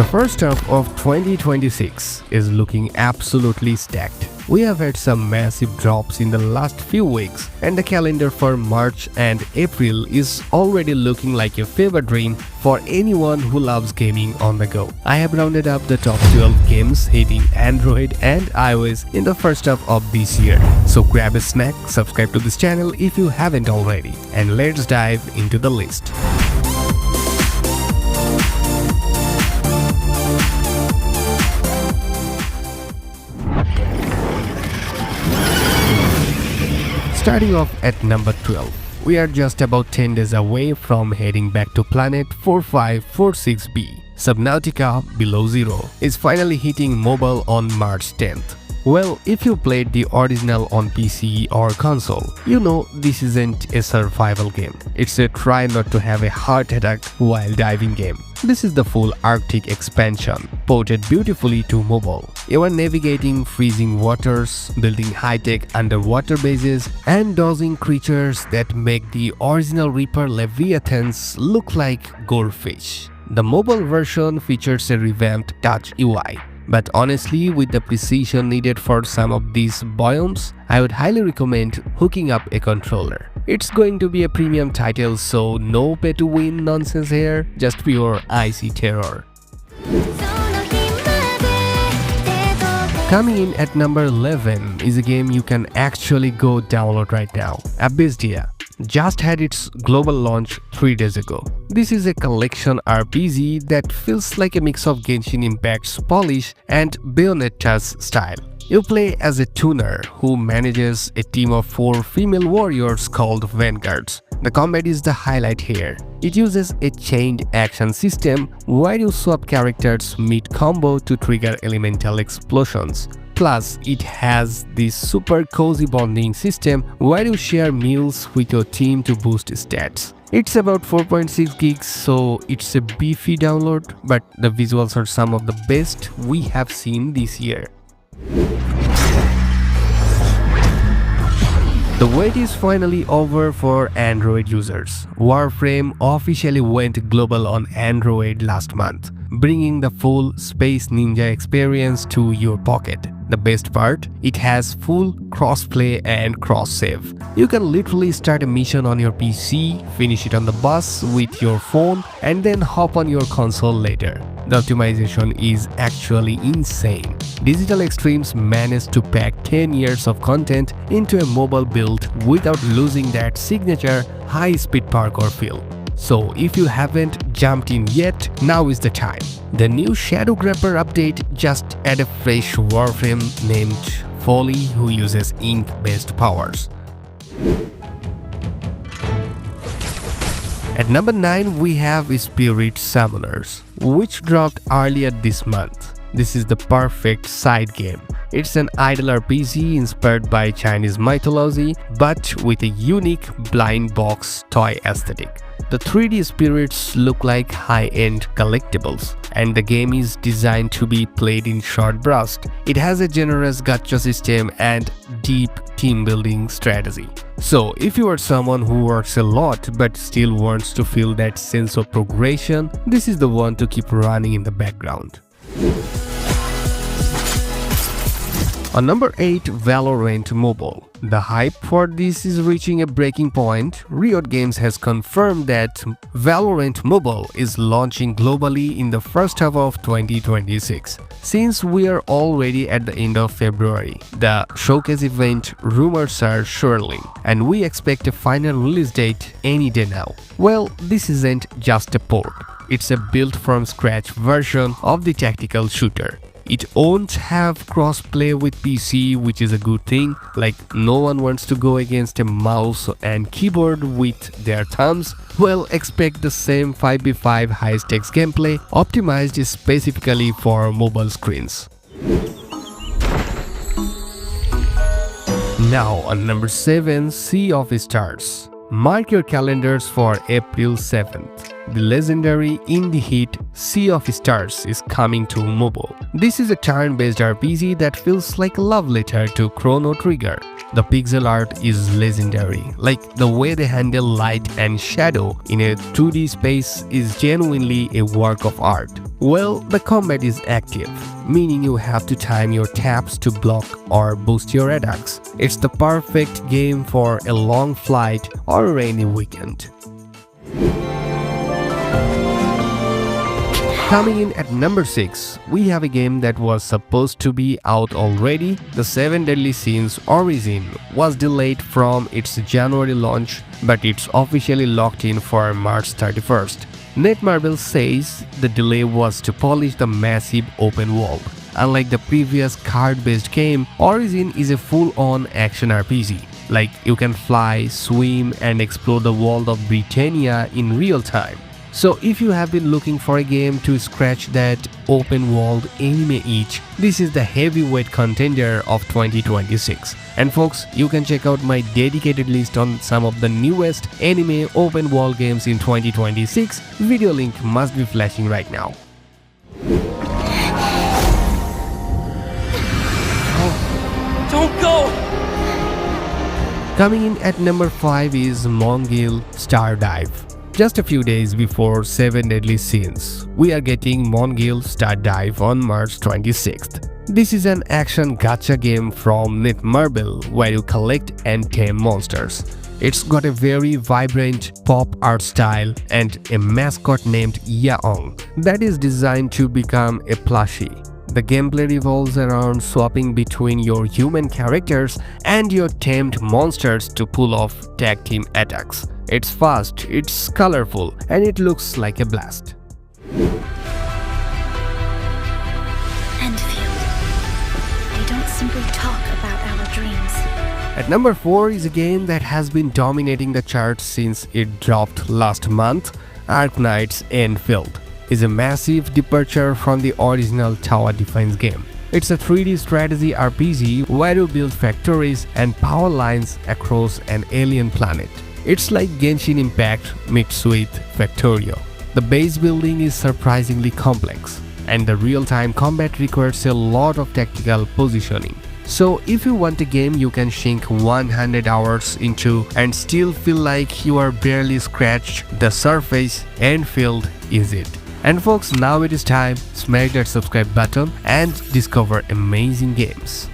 The first half of 2026 is looking absolutely stacked. We have had some massive drops in the last few weeks, and the calendar for March and April is already looking like a fever dream for anyone who loves gaming on the go. I have rounded up the top 12 games hitting Android and iOS in the first half of this year. So grab a snack, subscribe to this channel if you haven't already, and let's dive into the list. Starting off at number 12, we are just about 10 days away from heading back to planet 4546b. Subnautica Below Zero is finally hitting mobile on March 10th. Well, if you played the original on PC or console, you know this isn't a survival game. It's a try not to have a heart attack while diving game. This is the full Arctic expansion, ported beautifully to mobile. You are navigating freezing waters, building high-tech underwater bases, and dodging creatures that make the original Reaper Leviathans look like goldfish. The mobile version features a revamped touch UI. But honestly, with the precision needed for some of these biomes, I would highly recommend hooking up a controller. It's going to be a premium title, so no pay-to-win nonsense here, just pure icy terror. Coming in at number 11 is a game you can actually go download right now, Abysdia. Just had its global launch 3 days ago. This is a collection RPG that feels like a mix of Genshin Impact's polish and Bayonetta's style. You play as a tuner who manages a team of 4 female warriors called Vanguards. The combat is the highlight here. It uses a chained action system where you swap characters mid-combo to trigger elemental explosions. Plus, it has this super cozy bonding system where you share meals with your team to boost stats. It's about 4.6 gigs, so it's a beefy download, but the visuals are some of the best we have seen this year. The wait is finally over for Android users. Warframe officially went global on Android last month, bringing the full Space Ninja experience to your pocket. The best part, it has full crossplay and cross-save. You can literally start a mission on your PC, finish it on the bus with your phone, and then hop on your console later. The optimization is actually insane. Digital Extremes managed to pack 10 years of content into a mobile build without losing that signature high-speed parkour feel. So if you haven't jumped in yet, now is the time. The new Shadow Grabber update just added a fresh Warframe named Folly who uses ink-based powers. At number 9 we have Spirit Summoners, which dropped earlier this month. This is the perfect side game. It's an idle RPG inspired by Chinese mythology, but with a unique blind box toy aesthetic. The 3D spirits look like high-end collectibles, and the game is designed to be played in short bursts. It has a generous gacha system and deep team-building strategy. So, if you are someone who works a lot but still wants to feel that sense of progression, this is the one to keep running in the background. On number 8, Valorant Mobile. The hype for this is reaching a breaking point. Riot Games has confirmed that Valorant Mobile is launching globally in the first half of 2026. Since we are already at the end of February, the showcase event rumors are swirling, and we expect a final release date any day now. Well, this isn't just a port. It's a built-from-scratch version of the tactical shooter. It won't have cross-play with PC, which is a good thing, like no one wants to go against a mouse and keyboard with their thumbs. Well, expect the same 5v5 high-stakes gameplay, optimized specifically for mobile screens. Now on number 7, Sea of Stars. Mark your calendars for April 7th. The legendary indie hit Sea of Stars is coming to mobile. This is a turn-based RPG that feels like a love letter to Chrono Trigger. The pixel art is legendary, like the way they handle light and shadow in a 2D space is genuinely a work of art. Well, the combat is active, meaning you have to time your taps to block or boost your attacks. It's the perfect game for a long flight or a rainy weekend. Coming in at number 6, we have a game that was supposed to be out already. The 7 Deadly Sins Origin was delayed from its January launch, but it's officially locked in for March 31st. Netmarble says the delay was to polish the massive open world. Unlike the previous card-based game, Origin is a full-on action RPG. Like, you can fly, swim, and explore the world of Britannia in real time. So if you have been looking for a game to scratch that open world anime itch, this is the heavyweight contender of 2026. And folks, you can check out my dedicated list on some of the newest anime open world games in 2026. Video link must be flashing right now. Don't go! Coming in at number 5 is Mongil Stardive. Just a few days before 7 Deadly Sins, we are getting Mongil Stardive on March 26th. This is an action gacha game from Netmarble where you collect and tame monsters. It's got a very vibrant pop art style and a mascot named Yaong that is designed to become a plushie. The gameplay revolves around swapping between your human characters and your tamed monsters to pull off tag team attacks. It's fast, it's colorful, and it looks like a blast. Enfield. They don't simply talk about our dreams. At number 4 is a game that has been dominating the charts since it dropped last month. Arknight's Enfield is a massive departure from the original tower defense game. It's a 3D strategy RPG where you build factories and power lines across an alien planet. It's like Genshin Impact mixed with Factorio. The base building is surprisingly complex, and the real-time combat requires a lot of tactical positioning. So if you want a game you can sink 100 hours into and still feel like you are barely scratched the surface, Enfield is it. And folks, now it is time, smash that subscribe button and discover amazing games.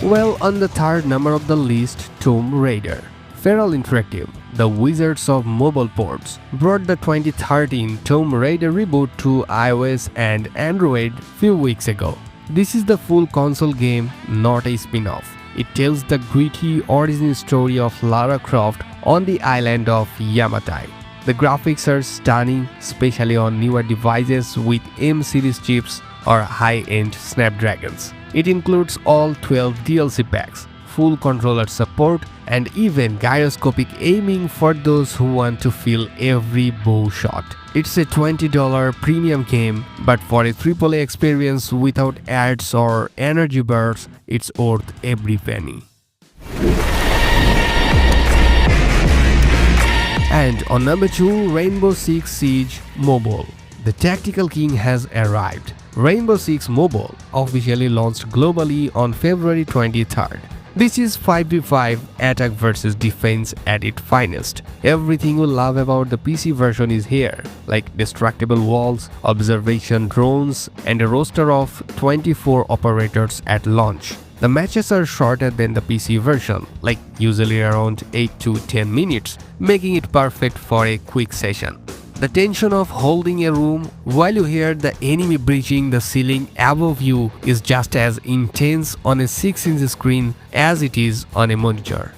Well, on the third number of the list, Tomb Raider. Feral Interactive, the wizards of mobile ports, brought the 2013 Tomb Raider reboot to iOS and Android few weeks ago. This is the full console game, not a spin-off. It tells the gritty origin story of Lara Croft on the island of Yamatai. The graphics are stunning, especially on newer devices with M-series chips or high-end Snapdragons. It includes all 12 DLC packs, full controller support, and even gyroscopic aiming for those who want to feel every bow shot. It's a $20 premium game, but for a AAA experience without ads or energy bars, it's worth every penny. And on number 2, Rainbow Six Siege Mobile. The tactical king has arrived. Rainbow Six Mobile officially launched globally on February 23rd. This is 5v5 attack versus defense at its finest. Everything you love about the PC version is here, like destructible walls, observation drones, and a roster of 24 operators at launch. The matches are shorter than the PC version, like usually around 8 to 10 minutes, making it perfect for a quick session. The tension of holding a room while you hear the enemy breaching the ceiling above you is just as intense on a 6-inch screen as it is on a monitor.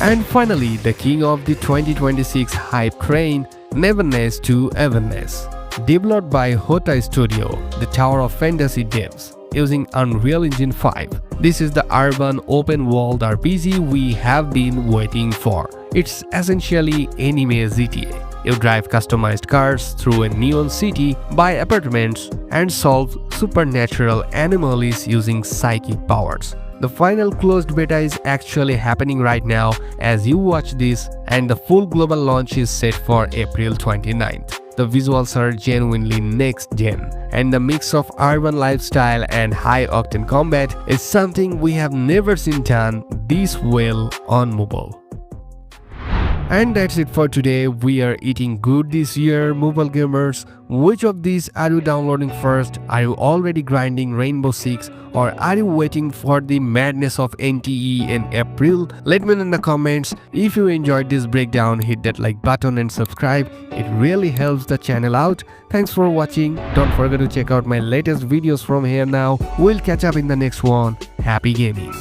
And finally, the king of the 2026 hype train, Neverness to Everness. Developed by Hota Studio, the Tower of Fantasy devs, using Unreal Engine 5. This is the urban open-world RPG we have been waiting for. It's essentially anime GTA. You drive customized cars through a neon city, buy apartments, and solve supernatural anomalies using psychic powers. The final closed beta is actually happening right now as you watch this, and the full global launch is set for April 29th. The visuals are genuinely next gen, and the mix of urban lifestyle and high-octane combat is something we have never seen done this well on mobile. And that's it for today. We are eating good this year, mobile gamers. Which of these are you downloading first? Are you already grinding Rainbow Six, or are you waiting for the madness of NTE in April? Let me know in the comments. If you enjoyed this breakdown, hit that like button and subscribe. It really helps the channel out. Thanks for watching. Don't forget to check out my latest videos from here now. We'll catch up in the next one. Happy gaming.